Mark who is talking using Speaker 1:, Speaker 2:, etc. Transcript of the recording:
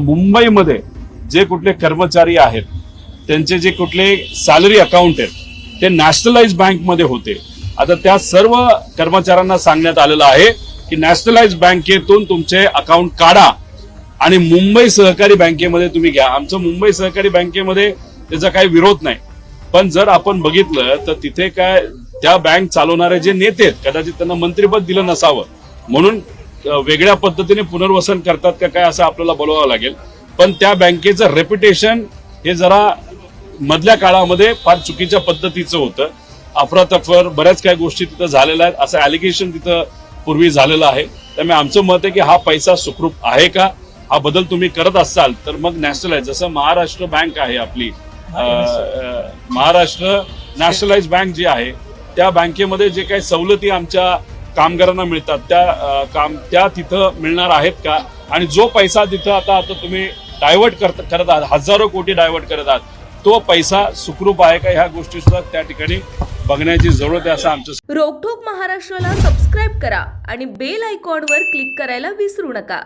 Speaker 1: मुंबईमध्ये जे कुठले कर्मचारी आहेत त्यांचे जे कुठले सॅलरी अकाउंट आहेत ते नॅशनलाइज बँकमध्ये होते. आता त्या सर्व कर्मचाऱ्यांना सांगण्यात आलेलं आहे की नॅशनलाइज बँकेतून तुमचे अकाउंट काढा आणि मुंबई सहकारी बँकेमध्ये तुम्ही घ्या. आमचं मुंबई सहकारी बँकेमध्ये त्याचा काही विरोध नाही, पण जर आपण बघितलं तर तिथे काय त्या बँक चालवणारे जे नेते आहेत कदाचित त्यांना मंत्रिपद दिलं नसावं म्हणून वेगळ्या पद्धतीने पुनर्वसन करतात का काय असं आपल्याला बोलावं लागेल. पण त्या बँकेचं रेप्युटेशन हे जरा मधल्या काळामध्ये फार चुकीच्या पद्धतीचं होतं. अफरातफर बऱ्याच काही गोष्टी तिथं झालेल्या आहेत असं ॲलिगेशन तिथं पूर्वी झालेलं आहे. त्यामुळे आमचं मत आहे की हा पैसा सुखरूप आहे का, हा बदल तुम्ही करत असाल तर मग नॅशनलाइज जसं महाराष्ट्र बँक आहे आपली महाराष्ट्र नॅशनलाइज बँक जी आहे त्या बँकेमध्ये जे काही सवलती आमच्या कामगारांना मिळतात त्या तिथं मिळणार आहेत का, आणि जो पैसा तिथं आता तुम्ही डायव्हर्ट करत आहात हजारो कोटी डायव्हर्ट करत आहात तो पैसा सुखरूप आहे का, ह्या गोष्टी सुद्धा त्या ठिकाणी बघण्याची जरूरत आहे असं आमचं.
Speaker 2: रोकठोक महाराष्ट्राला सबस्क्राईब करा आणि बेल आयकॉनवर क्लिक करायला विसरू नका.